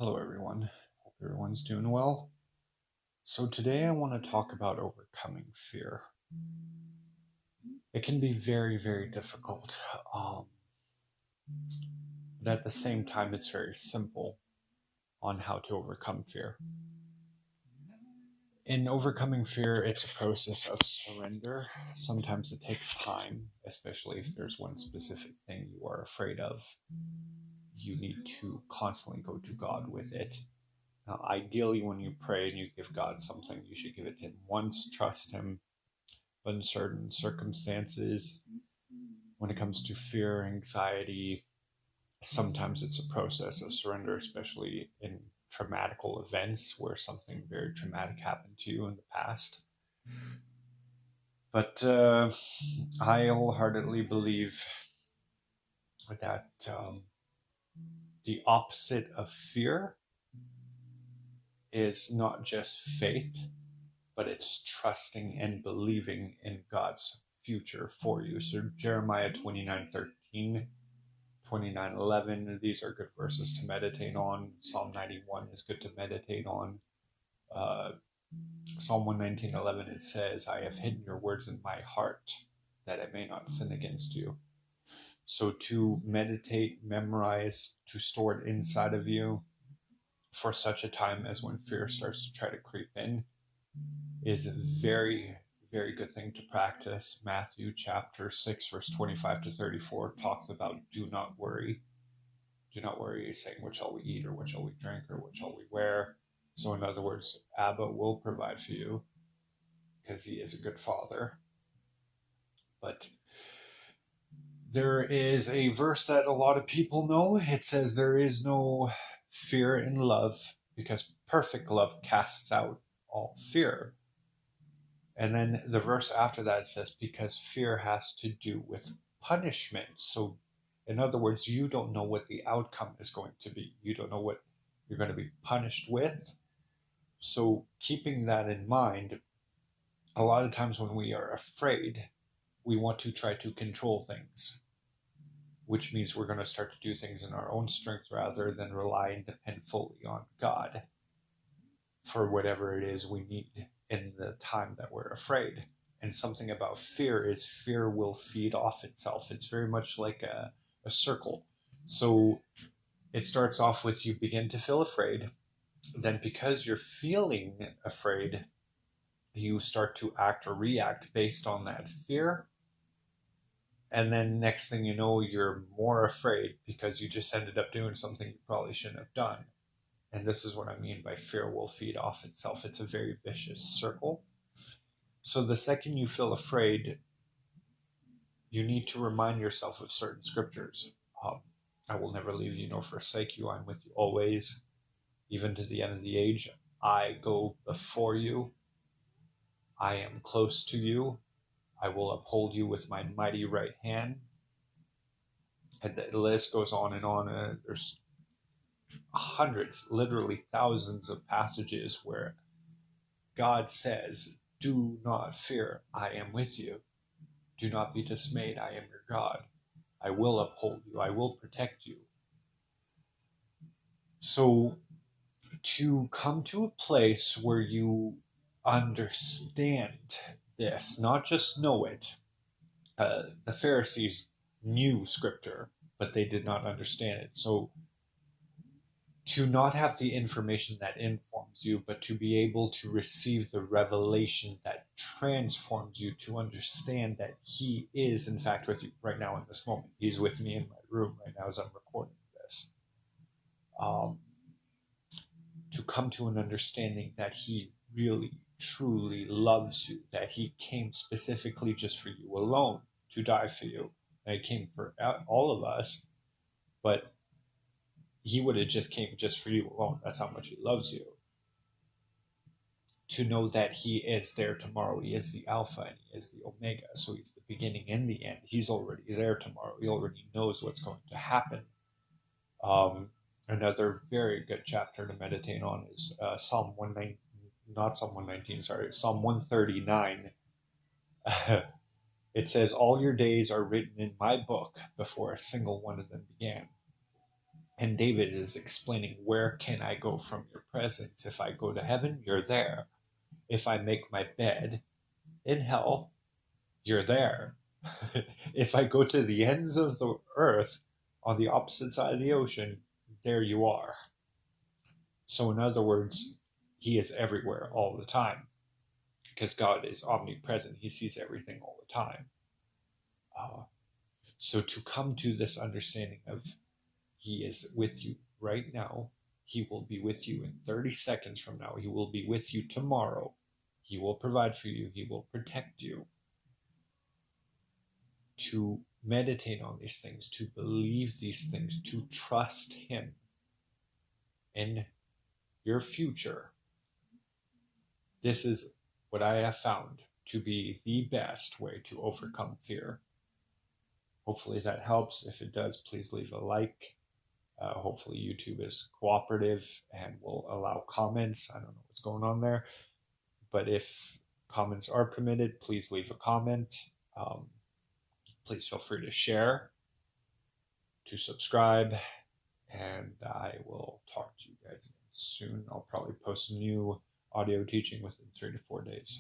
Hello, everyone. Hope everyone's doing well. So, today I want to talk about overcoming fear. It can be very, very difficult, but at the same time, it's very simple on how to overcome fear. In overcoming fear, it's a process of surrender. Sometimes it takes time, especially if there's one specific thing you are afraid of. You need to constantly go to God with it. Now, ideally, when you pray and you give God something, you should give it to Him once, trust Him. But in certain circumstances, when it comes to fear, anxiety, sometimes it's a process of surrender, especially in traumatical events where something very traumatic happened to you in the past. But I wholeheartedly believe that the opposite of fear is not just faith, but it's trusting and believing in God's future for you. So Jeremiah 29:13, 29:11, these are good verses to meditate on. Psalm 91 is good to meditate on. Psalm 119:11, it says, I have hidden your words in my heart that I may not sin against you. So to meditate, memorize, to store it inside of you for such a time as when fear starts to try to creep in is a very, very good thing to practice. Matthew chapter 6, verse 25 to 34 talks about do not worry. Do not worry, saying, what shall we eat, or what shall we drink, or what shall we wear? So in other words, Abba will provide for you because he is a good father. But there is a verse that a lot of people know. It says there is no fear in love because perfect love casts out all fear. And then the verse after that says, because fear has to do with punishment. So, in other words, you don't know what the outcome is going to be. You don't know what you're going to be punished with. So, keeping that in mind, a lot of times when we are afraid, we want to try to control things, which means we're going to start to do things in our own strength rather than rely and depend fully on God for whatever it is we need in the time that we're afraid. And something about fear is fear will feed off itself. It's very much like a circle. So it starts off with you begin to feel afraid. Then because you're feeling afraid, you start to act or react based on that fear. And then next thing you know, you're more afraid because you just ended up doing something you probably shouldn't have done. And this is what I mean by fear will feed off itself. It's a very vicious circle. So the second you feel afraid, you need to remind yourself of certain scriptures. I will never leave you nor forsake you. I'm with you always, even to the end of the age. I go before you. I am close to you. I will uphold you with my mighty right hand. And the list goes on and on. There's hundreds, literally thousands of passages where God says, do not fear, I am with you. Do not be dismayed, I am your God. I will uphold you, I will protect you. So to come to a place where you understand this, not just know it, the Pharisees knew scripture, but they did not understand it. So to not have the information that informs you, but to be able to receive the revelation that transforms you, to understand that he is, in fact, with you right now in this moment. He's with me in my room right now as I'm recording this. To come to an understanding that he really, truly loves you, that he came specifically just for you alone to die for you. And he came for all of us, but he would have just came just for you alone. That's how much he loves you. To know that he is there tomorrow. He is the Alpha and he is the Omega. So he's the beginning and the end. He's already there tomorrow. He already knows what's going to happen. Another very good chapter to meditate on is Psalm 119, not Psalm 119, sorry, Psalm 139. It says, all your days are written in my book before a single one of them began. And David is explaining, where can I go from your presence? If I go to heaven, you're there. If I make my bed in hell, you're there. If I go to the ends of the earth on the opposite side of the ocean, there you are. So, in other words, he is everywhere all the time because God is omnipresent. He sees everything all the time. So, to come to this understanding of he is with you right now, he will be with you in 30 seconds from now, he will be with you tomorrow, he will provide for you, he will protect you. To meditate on these things, to believe these things, to trust him in your future. This is what I have found to be the best way to overcome fear. Hopefully that helps. If it does, please leave a like. Hopefully YouTube is cooperative and will allow comments. I don't know what's going on there. But if comments are permitted, please leave a comment. Please feel free to share, to subscribe, and I will talk to you guys soon. I'll probably post a new audio teaching within 3 to 4 days.